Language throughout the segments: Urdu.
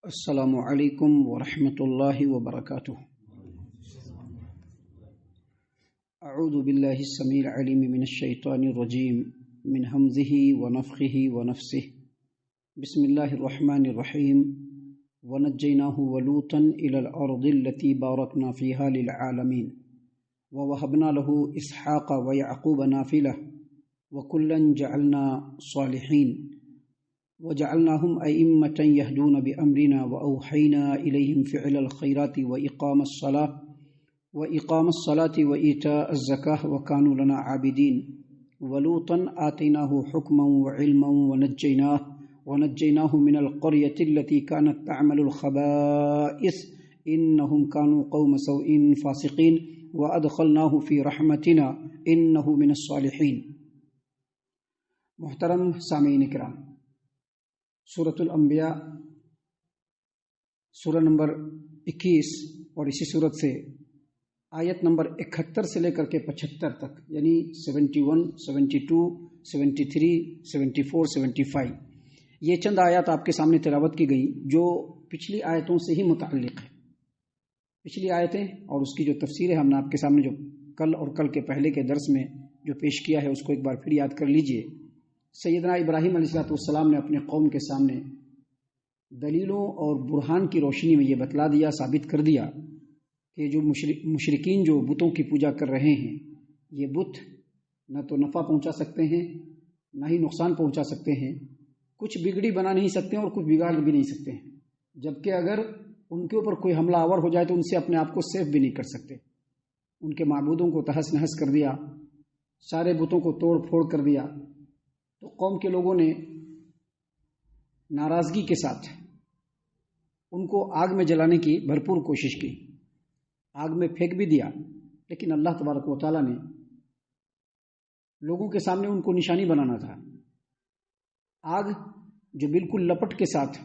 السلام علیکم ورحمۃ اللہ وبرکاتہ۔ اعوذ باللہ السمیع العلیم من الشیطان الرجیم من ہمزہ ونفخہ ونفثہ۔ بسم اللہ الرحمن الرحیم۔ ونجیناہ ولوطا الی الارض التی بارکنا فیہا للعالمین ووہبنا لہ اسحاق ویعقوب نافلہ وکلا جعلنا صالحین وجعلناهم أئمة يهدون بأمرنا وأوحينا إليهم فعل الخيرات وإقام الصلاة وإيتاء الزكاة وكانوا لنا عابدين ولوطا آتيناه حكما وعلما ونجيناه من القرية التي كانت تعمل الخبائث إنهم كانوا قوم سوء فاسقين وأدخلناه في رحمتنا إنه من الصالحين۔ محترم سامعین کرام، سورۃ الانبیاء سورہ نمبر 21 اور اسی سورت سے آیت نمبر 71 سے لے کر کے 75 تک، یعنی 71، 72، 73، 74، 75، یہ چند آیات آپ کے سامنے تلاوت کی گئی جو پچھلی آیتوں سے ہی متعلق ہے۔ پچھلی آیتیں اور اس کی جو تفسیر ہے ہم نے آپ کے سامنے جو کل اور کل کے پہلے کے درس میں جو پیش کیا ہے اس کو ایک بار پھر یاد کر لیجئے۔ سیدنا ابراہیم علیہ السلام نے اپنے قوم کے سامنے دلیلوں اور برہان کی روشنی میں یہ بتلا دیا، ثابت کر دیا کہ جو مشرکین جو بتوں کی پوجا کر رہے ہیں، یہ بت نہ تو نفع پہنچا سکتے ہیں نہ ہی نقصان پہنچا سکتے ہیں، کچھ بگڑی بنا نہیں سکتے ہیں اور کچھ بگاڑ بھی نہیں سکتے ہیں، جبکہ اگر ان کے اوپر کوئی حملہ آور ہو جائے تو ان سے اپنے آپ کو سیف بھی نہیں کر سکتے۔ ان کے معبودوں کو تہس نہس کر دیا، سارے بتوں کو توڑ پھوڑ کر دیا، تو قوم کے لوگوں نے ناراضگی کے ساتھ ان کو آگ میں جلانے کی بھرپور کوشش کی، آگ میں پھینک بھی دیا، لیکن اللہ تبارک و تعالیٰ نے لوگوں کے سامنے ان کو نشانی بنانا تھا۔ آگ جو بالکل لپٹ کے ساتھ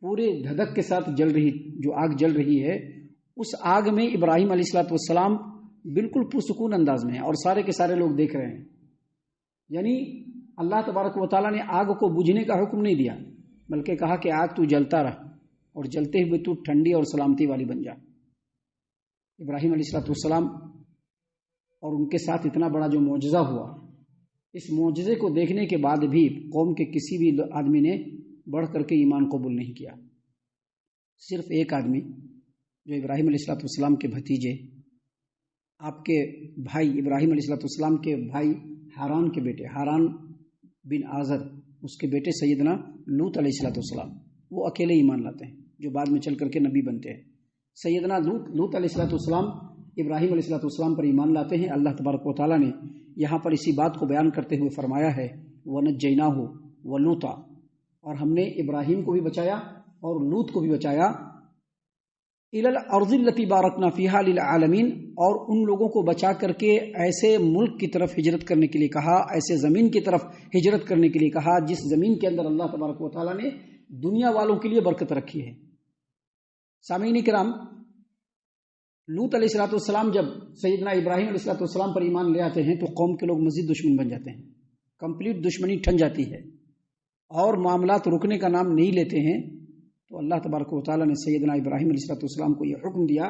پورے دھدک کے ساتھ جل رہی، جو آگ جل رہی ہے، اس آگ میں ابراہیم علیہ السلام بالکل پرسکون انداز میں ہیں اور سارے کے سارے لوگ دیکھ رہے ہیں۔ یعنی اللہ تبارک و تعالیٰ نے آگ کو بجھنے کا حکم نہیں دیا، بلکہ کہا کہ آگ تو جلتا رہ اور جلتے ہوئے تو ٹھنڈی اور سلامتی والی بن جا۔ ابراہیم علیہ السلام اور ان کے ساتھ اتنا بڑا جو معجزہ ہوا، اس معجزے کو دیکھنے کے بعد بھی قوم کے کسی بھی آدمی نے بڑھ کر کے ایمان قبول نہیں کیا۔ صرف ایک آدمی جو ابراہیم علیہ السلام کے بھتیجے، آپ کے بھائی ابراہیم علیہ السلام کے بھائی ہاران کے بیٹے، ہاران بن آزر، اس کے بیٹے سیدنا لوط علیہ السلام، وہ اکیلے ایمان لاتے ہیں جو بعد میں چل کر کے نبی بنتے ہیں۔ سیدنا لوط علیہ السلام ابراہیم علیہ السلام پر ایمان لاتے ہیں۔ اللہ تبارک و تعالیٰ نے یہاں پر اسی بات کو بیان کرتے ہوئے فرمایا ہے وَنَجَّيْنَاهُ وَلُوطًا، اور ہم نے ابراہیم کو بھی بچایا اور لوط کو بھی بچایا، إِلَى الْأَرْضِ الَّتِي بَارَكْنَا فِيهَا لِلْعَالَمِينَ، اور ان لوگوں کو بچا کر کے ایسے ملک کی طرف ہجرت کرنے کے لیے کہا، ایسے زمین کی طرف ہجرت کرنے کے لیے کہا جس زمین کے اندر اللہ تبارک و تعالیٰ نے دنیا والوں کے لیے برکت رکھی ہے۔ سامعین کرام، لوط علیہ السلام جب سیدنا ابراہیم علیہ السلام پر ایمان لے آتے ہیں تو قوم کے لوگ مزید دشمن بن جاتے ہیں، کمپلیٹ دشمنی ٹھن جاتی ہے اور معاملات رکنے کا نام نہیں لیتے ہیں۔ تو اللہ تبارک و تعالیٰ نے سیدنا ابراہیم علیہ السلام کو یہ حکم دیا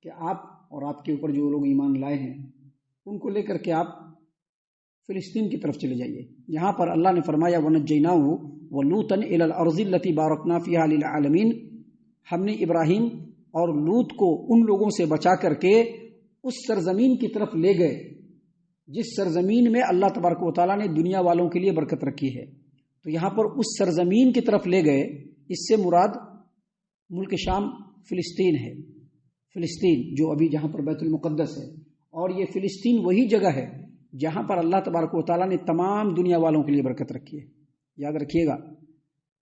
کہ آپ اور آپ کے اوپر جو لوگ ایمان لائے ہیں ان کو لے کر کے آپ فلسطین کی طرف چلے جائیے۔ یہاں پر اللہ نے فرمایا وَنَجَّيْنَاهُ وَلُوطًا إِلَى الْأَرْضِ الَّتِي بَارَكْنَا فِيهَا لِلْعَالَمِينَ، ہم نے ابراہیم اور لوط کو ان لوگوں سے بچا کر کے اس سرزمین کی طرف لے گئے جس سرزمین میں اللہ تبارک و تعالیٰ نے دنیا والوں کے لیے برکت رکھی ہے۔ تو یہاں پر اس سرزمین کی طرف لے گئے، اس سے مراد ملک شام فلسطین ہے، فلسطین جو ابھی جہاں پر بیت المقدس ہے، اور یہ فلسطین وہی جگہ ہے جہاں پر اللہ تبارک و تعالیٰ نے تمام دنیا والوں کے لیے برکت رکھی ہے۔ یاد رکھیے گا،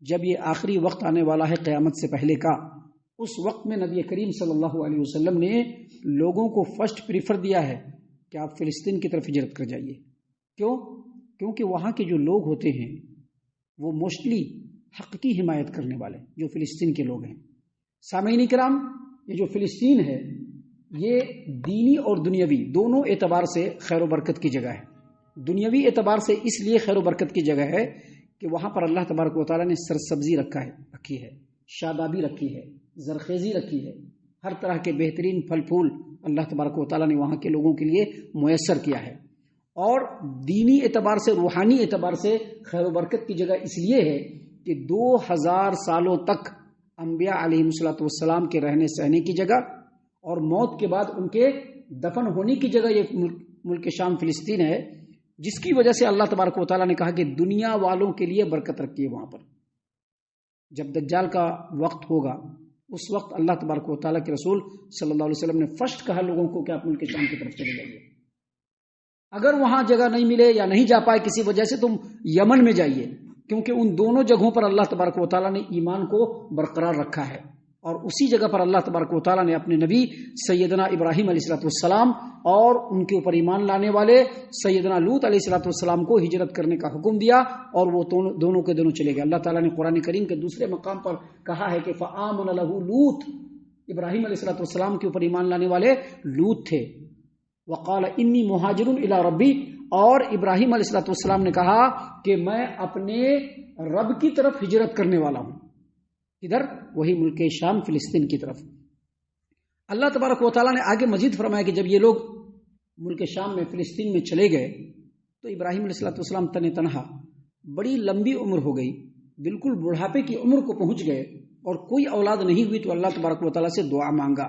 جب یہ آخری وقت آنے والا ہے قیامت سے پہلے کا، اس وقت میں نبی کریم صلی اللہ علیہ وسلم نے لوگوں کو فرسٹ پریفر دیا ہے کہ آپ فلسطین کی طرف ہجرت کر جائیے۔ کیوں؟ کیونکہ وہاں کے جو لوگ ہوتے ہیں وہ موسٹلی حق کی حمایت کرنے والے جو فلسطین کے لوگ ہیں۔ سامعین کرام، یہ جو فلسطین ہے یہ دینی اور دنیاوی دونوں اعتبار سے خیر و برکت کی جگہ ہے۔ دنیاوی اعتبار سے اس لیے خیر و برکت کی جگہ ہے کہ وہاں پر اللہ تبارک و تعالیٰ نے سرسبزی رکھی ہے، شادابی رکھی ہے، زرخیزی رکھی ہے، ہر طرح کے بہترین پھل پھول اللہ تبارک و تعالیٰ نے وہاں کے لوگوں کے لیے میسر کیا ہے. اور دینی اعتبار سے، روحانی اعتبار سے خیر و برکت کی جگہ اس لیے ہے کہ 2000 سالوں تک انبیاء علیہ الصلوۃ والسلام کے رہنے سہنے کی جگہ اور موت کے بعد ان کے دفن ہونے کی جگہ یہ ملک شام فلسطین ہے، جس کی وجہ سے اللہ تبارک و تعالیٰ نے کہا کہ دنیا والوں کے لیے برکت رکھی ہے وہاں پر. جب دجال کا وقت ہوگا اس وقت اللہ تبارک و تعالیٰ کے رسول صلی اللہ علیہ وسلم نے فرسٹ کہا لوگوں کو کہ آپ ملک شام کی طرف چلے جائیے. اگر وہاں جگہ نہیں ملے یا نہیں جا پائے کسی وجہ سے، تم یمن میں جائیے، کیونکہ ان دونوں جگہوں پر اللہ تبارک و تعالیٰ نے ایمان کو برقرار رکھا ہے. اور اسی جگہ پر اللہ تبارک و تعالیٰ نے اپنے نبی سیدنا ابراہیم علیہ الصلوۃ والسلام اور ان کے اوپر ایمان لانے والے سیدنا لوط علیہ الصلوۃ والسلام کو ہجرت کرنے کا حکم دیا، اور وہ دونوں کے دونوں چلے گئے. اللہ تعالیٰ نے قرآن کریم کے دوسرے مقام پر کہا ہے کہ فآمن لہ لوط، ابراہیم علیہ الصلوۃ والسلام کے اوپر ایمان لانے والے لوط تھے. وقال انی مہاجر الی ربی، اور ابراہیم علیہ الصلوۃ والسلام نے کہا کہ میں اپنے رب کی طرف ہجرت کرنے والا ہوں. ادھر وہی ملک شام فلسطین کی طرف. اللہ تبارک و تعالیٰ نے آگے مزید فرمایا کہ جب یہ لوگ ملک شام میں فلسطین میں چلے گئے تو ابراہیم علیہ الصلوۃ والسلام تنہا، بڑی لمبی عمر ہو گئی، بالکل بڑھاپے کی عمر کو پہنچ گئے اور کوئی اولاد نہیں ہوئی. تو اللہ تبارک و تعالیٰ سے دعا مانگا،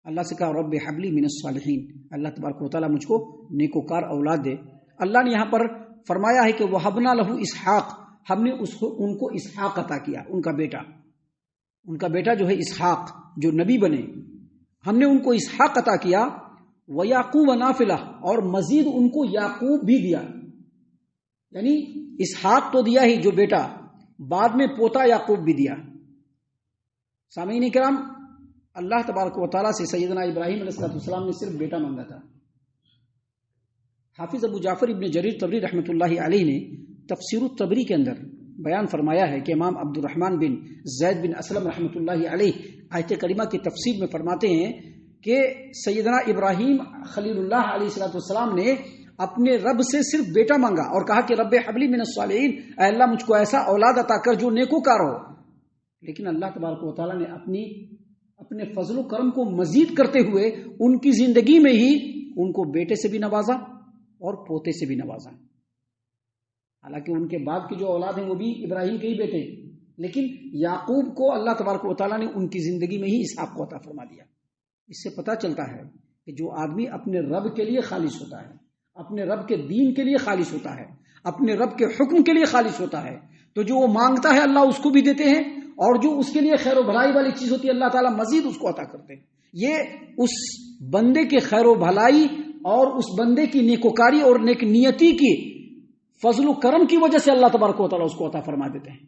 اللہ سے کہا رب حب لی من الصالحین، اللہ تبارک و تعالیٰ مجھ کو نیکوکار اولاد دے. اللہ نے یہاں پر فرمایا ہے کہ وہبنا لہ اسحاق، ہم نے ان کو اسحاق عطا کیا، ان کا بیٹا جو ہے اسحاق جو نبی بنے، ہم نے ان کو اسحاق عطا کیا. ویعقوب نافلہ، اور مزید ان کو یعقوب بھی دیا. یعنی اسحاق تو دیا ہی جو بیٹا، بعد میں پوتا یعقوب بھی دیا. سامعین کرام، اللہ تبارک و تعالیٰ سے سیدنا ابراہیم علیہ السلام نے صرف بیٹا مانگا تھا. حافظ ابو جعفر ابن جریر طبری رحمۃ اللہ علیہ نے تفسیر الطبری کے اندر بیان فرمایا ہے کہ امام عبد الرحمن بن زید بن اسلم رحمۃ اللہ علیہ آیت کریمہ کی تفسیر میں فرماتے ہیں کہ سیدنا ابراہیم خلیل اللہ علیہ السلام نے اپنے رب سے صرف بیٹا مانگا اور کہا کہ رب حب لی من الصالحین، اے اللہ مجھ کو ایسا اولاد عطا کر جو نیکوکار ہو. لیکن اللہ تبارک و تعالیٰ نے اپنے فضل و کرم کو مزید کرتے ہوئے ان کی زندگی میں ہی ان کو بیٹے سے بھی نوازا اور پوتے سے بھی نوازا. حالانکہ ان کے بعد کی جو اولاد ہیں وہ بھی ابراہیم کے ہی بیٹے ہیں، لیکن یعقوب کو اللہ تبارک و تعالیٰ نے ان کی زندگی میں ہی اسحاق کو عطا فرما دیا. اس سے پتہ چلتا ہے کہ جو آدمی اپنے رب کے لیے خالص ہوتا ہے، اپنے رب کے دین کے لیے خالص ہوتا ہے، اپنے رب کے حکم کے لیے خالص ہوتا ہے، تو جو وہ مانگتا ہے اللہ اس کو بھی دیتے ہیں، اور جو اس کے لیے خیر و بھلائی والی چیز ہوتی ہے اللہ تعالیٰ مزید اس کو عطا کرتے ہیں. یہ اس بندے کے خیر و بھلائی اور اس بندے کی نیکوکاری اور نیک نیتی کی فضل و کرم کی وجہ سے اللہ تبارک و تعالیٰ اس کو عطا فرما دیتے ہیں.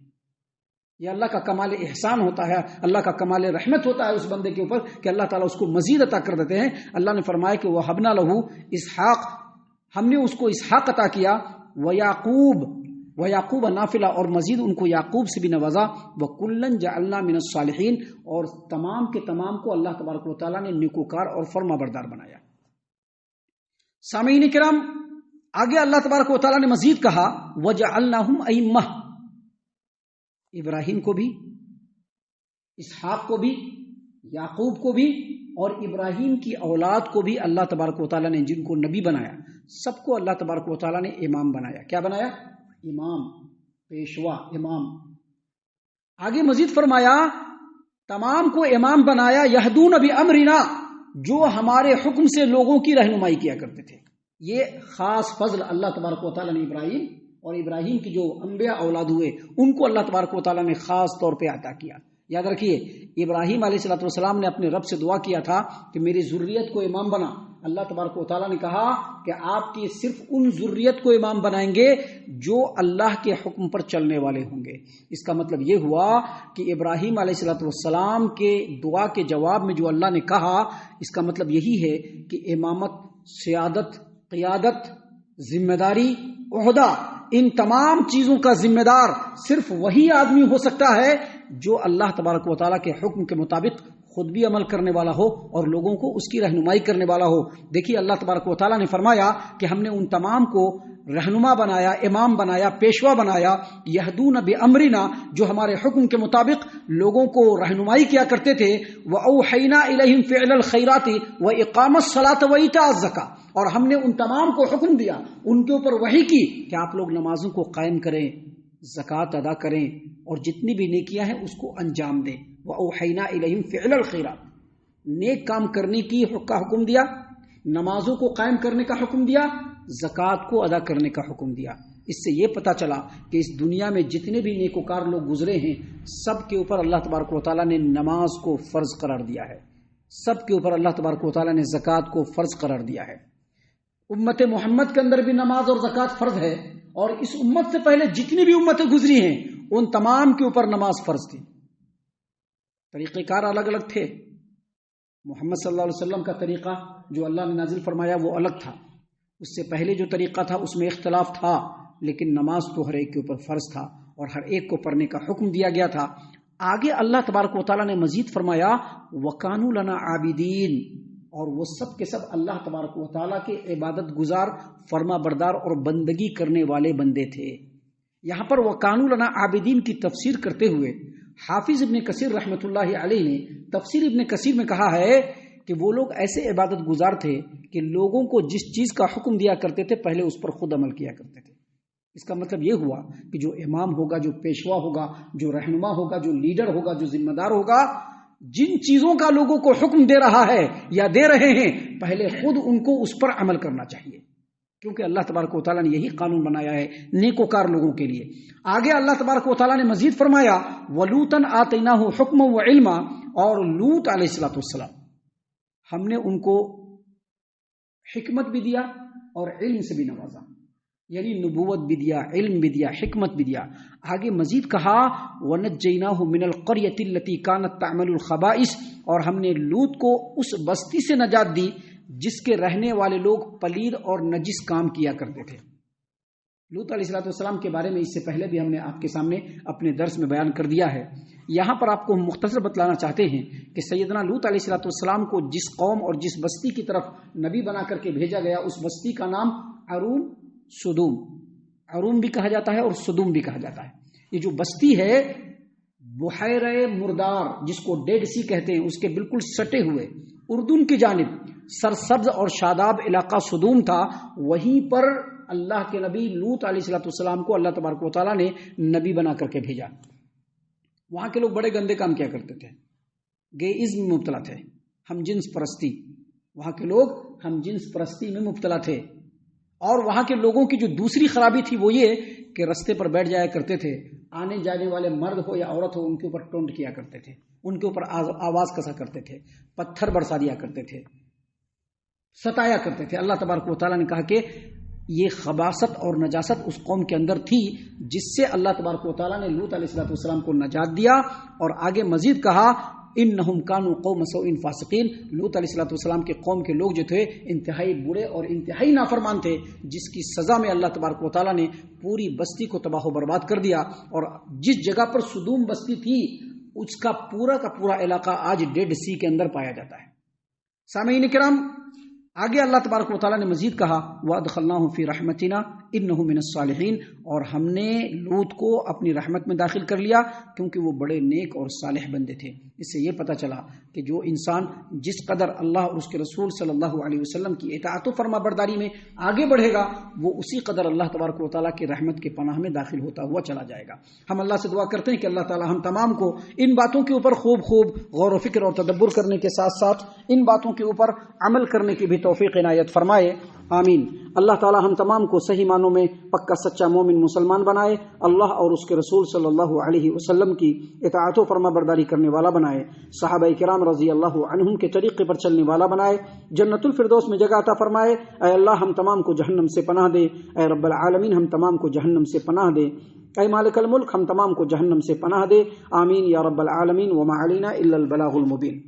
یہ اللہ کا کمال احسان ہوتا ہے، اللہ کا کمال رحمت ہوتا ہے اس بندے کے اوپر کہ اللہ تعالیٰ اس کو مزید عطا کر دیتے ہیں. اللہ نے فرمایا کہ وَهَبْنَا لَهُ اسحاق، ہم نے اس کو اسحاق عطا کیا. وَيَعْقُوبَ نافلہ، اور مزید ان کو یعقوب سے بھی نوازا. وَكُلًّا جَعَلْنَا مِنَ الصَّالِحِينَ، اور تمام کے تمام کو اللہ تبارک و تعالیٰ نے نیکوکار اور فرما بردار بنایا. سامعین کرام، آگے اللہ تبارک و تعالیٰ نے مزید کہا وَجَعَلْنَاهُمْ أَئِمَّةً، ابراہیم کو بھی، اسحاق کو بھی، یعقوب کو بھی، اور ابراہیم کی اولاد کو بھی اللہ تبارک و تعالیٰ نے جن کو نبی بنایا، سب کو اللہ تبارک و تعالیٰ نے امام بنایا. کیا بنایا؟ امام، پیشوا، امام. آگے مزید فرمایا تمام کو امام بنایا یہدون بامرنا، جو ہمارے حکم سے لوگوں کی رہنمائی کیا کرتے تھے. یہ خاص فضل اللہ تبارک و تعالیٰ نے ابراہیم اور ابراہیم کی جو انبیاء اولاد ہوئے ان کو اللہ تبارک و تعالیٰ نے خاص طور پہ عطا کیا. یاد رکھیے ابراہیم علیہ الصلوۃ والسلام نے اپنے رب سے دعا کیا تھا کہ میری ذریت کو امام بنا. اللہ تبارک و تعالیٰ نے کہا کہ آپ کی صرف ان ذریت کو امام بنائیں گے جو اللہ کے حکم پر چلنے والے ہوں گے. اس کا مطلب یہ ہوا کہ ابراہیم علیہ الصلوۃ والسلام کے دعا کے جواب میں جو اللہ نے کہا، اس کا مطلب یہی ہے کہ امامت، سیادت، قیادت، ذمہ داری، عہدہ، ان تمام چیزوں کا ذمہ دار صرف وہی آدمی ہو سکتا ہے جو اللہ تبارک و تعالیٰ کے حکم کے مطابق خود بھی عمل کرنے والا ہو اور لوگوں کو اس کی رہنمائی کرنے والا ہو. دیکھیے اللہ تبارک و تعالیٰ نے فرمایا کہ ہم نے ان تمام کو رہنما بنایا، امام بنایا، پیشوا بنایا، یہدون بامرنا، جو ہمارے حکم کے مطابق لوگوں کو رہنمائی کیا کرتے تھے، واوحینا الیہم فعل الخیرات واقام الصلاۃ وایتاء الزکاۃ، اور ہم نے ان تمام کو حکم دیا، ان کے اوپر وحی کی کہ آپ لوگ نمازوں کو قائم کریں، زکوٰۃ ادا کریں، اور جتنی بھی نیکیاں ہیں اس کو انجام دیں۔ واوحینا الیہم فعل الخیرات، نیک کام کرنے کا حکم دیا، نمازوں کو قائم کرنے کا حکم دیا، زکوٰۃ کو ادا کرنے کا حکم دیا۔ اس سے یہ پتہ چلا کہ اس دنیا میں جتنے بھی نیکوکار لوگ گزرے ہیں، سب کے اوپر اللہ تبارک و تعالیٰ نے نماز کو فرض قرار دیا ہے، سب کے اوپر اللہ تبارک و تعالیٰ نے زکوٰۃ کو فرض قرار دیا ہے۔ امت محمد کے اندر بھی نماز اور زکوٰۃ فرض ہے، اور اس امت سے پہلے جتنی بھی امتیں گزری ہیں ان تمام کے اوپر نماز فرض تھی۔ طریقہ کار الگ الگ تھے۔ محمد صلی اللہ علیہ وسلم کا طریقہ جو اللہ نے نازل فرمایا وہ الگ تھا، اس سے پہلے جو طریقہ تھا اس میں اختلاف تھا، لیکن نماز تو ہر ایک کے اوپر فرض تھا اور ہر ایک کو پڑھنے کا حکم دیا گیا تھا۔ آگے اللہ تبارک و تعالیٰ نے مزید فرمایا وَكَانُوا لَنَا عَابِدِينَ، اور وہ سب کے سب اللہ تبارک و تعالیٰ کے عبادت گزار، فرما بردار اور بندگی کرنے والے بندے تھے۔ یہاں پر وَكَانُوا لَنَا عَابِدِينَ کی تفسیر کرتے ہوئے حافظ ابن کثیر رحمۃ اللہ علیہ نے تفسیر ابن کثیر میں کہا ہے کہ وہ لوگ ایسے عبادت گزار تھے کہ لوگوں کو جس چیز کا حکم دیا کرتے تھے پہلے اس پر خود عمل کیا کرتے تھے۔ اس کا مطلب یہ ہوا کہ جو امام ہوگا، جو پیشوا ہوگا، جو رہنما ہوگا، جو لیڈر ہوگا، جو ذمہ دار ہوگا، جن چیزوں کا لوگوں کو حکم دے رہا ہے یا دے رہے ہیں پہلے خود ان کو اس پر عمل کرنا چاہیے، کیونکہ اللہ تبارک و تعالیٰ نے یہی قانون بنایا ہے نیکوکار لوگوں کے لیے۔ آگے اللہ تبارک و تعالیٰ نے مزید فرمایا وَلُوطًا آتَيْنَاهُ حُكْمًا وَعِلْمًا، اور لوط علیہ السلام ہم نے ان کو حکمت بھی دیا اور علم سے بھی نوازا، یعنی نبوت بھی دیا، علم بھی دیا، حکمت بھی دیا۔ آگے مزید کہا وَنَجَّيْنَاهُ مِنَ الْقَرْيَةِ الَّتِي كَانَتْ تَعْمَلُ الْخَبَائِثَ، اور ہم نے لوط کو اس بستی سے نجات دی جس کے رہنے والے لوگ پلید اور نجس کام کیا کرتے تھے۔ لوط علیہ السلام کے بارے میں اس سے پہلے بھی ہم نے آپ کے سامنے اپنے درس میں بیان کر دیا ہے۔ یہاں پر آپ کو ہم مختصر بتلانا چاہتے ہیں کہ سیدنا لوط علیہ السلام کو جس قوم اور جس بستی کی طرف نبی بنا کر کے بھیجا گیا اس بستی کا نام عروم سدوم، عروم بھی کہا جاتا ہے اور سدوم بھی کہا جاتا ہے۔ یہ جو بستی ہے بحیرہ مردار جس کو ڈیڈ سی کہتے ہیں، اس کے بالکل سٹے ہوئے اردن کی جانب سرسبز اور شاداب علاقہ سدوم تھا، وہیں پر اللہ کے نبی لوط علیہ السلام کو اللہ تبارک و تعالیٰ نے نبی بنا کر کے بھیجا۔ وہاں کے لوگ بڑے گندے کام کیا کرتے تھے، گیئزم میں مبتلا تھے، ہم جنس پرستی، وہاں کے لوگ ہم جنس پرستی میں مبتلا تھے۔ اور وہاں کے لوگوں کی جو دوسری خرابی تھی وہ یہ کہ رستے پر بیٹھ جایا کرتے تھے، آنے جانے والے مرد ہو یا عورت ہو ان کے اوپر ٹونٹ کیا کرتے تھے، ان کے اوپر آواز کسا کرتے تھے، پتھر برسا دیا کرتے تھے، ستایا کرتے تھے۔ اللہ تبارک و تعالیٰ نے کہا کہ یہ خباثت اور نجاست اس قوم کے اندر تھی جس سے اللہ تبارک و تعالیٰ نے لوط علیہ السلام کو نجات دیا۔ اور آگے مزید کہا انہم کانوا قوم سوء فاسقین، لوط علیہ السلام کے قوم کے لوگ جو تھے انتہائی برے اور انتہائی نافرمان تھے، جس کی سزا میں اللہ تبارک و تعالیٰ نے پوری بستی کو تباہ و برباد کر دیا۔ اور جس جگہ پر سدوم بستی تھی اس کا پورا علاقہ آج ڈیڈ سی کے اندر پایا جاتا ہے۔ سامعین کرام، آگے اللہ تبارک و تعالیٰ نے مزید کہا وَأَدْخَلْنَاهُ فِي رَحْمَتِنَا إِنَّهُ مِنَ الصَّالِحِينَ، اور ہم نے لوط کو اپنی رحمت میں داخل کر لیا کیونکہ وہ بڑے نیک اور صالح بندے تھے۔ اس سے یہ پتہ چلا کہ جو انسان جس قدر اللہ اور اس کے رسول صلی اللہ علیہ وسلم کی اطاعت و فرما برداری میں آگے بڑھے گا وہ اسی قدر اللہ تبارک و تعالیٰ کی رحمت کے پناہ میں داخل ہوتا ہوا چلا جائے گا۔ ہم اللہ سے دعا کرتے ہیں کہ اللہ تعالیٰ ہم تمام کو ان باتوں کے اوپر خوب غور و فکر اور تدبر کرنے کے ساتھ ساتھ ان باتوں کے اوپر عمل کرنے کی بھی توفیق عنایت فرمائے، آمین۔ اللہ تعالی ہم تمام کو صحیح معنوں میں پکا سچا مومن مسلمان بنائے، اللہ اور اس کے رسول صلی اللہ علیہ وسلم کی اطاعت و فرما برداری کرنے والا بنائے، صحابہ کرام رضی اللہ عنہم کے طریقے پر چلنے والا بنائے، جنت الفردوس میں جگہ عطا فرمائے۔ اے اللہ ہم تمام کو جہنم سے پناہ دے، اے رب العالمین ہم تمام کو جہنم سے پناہ دے، اے مالک الملک ہم تمام کو جہنم سے پناہ دے، آمین یا رب العالمین۔ وما علینا الا البلاغ المبین۔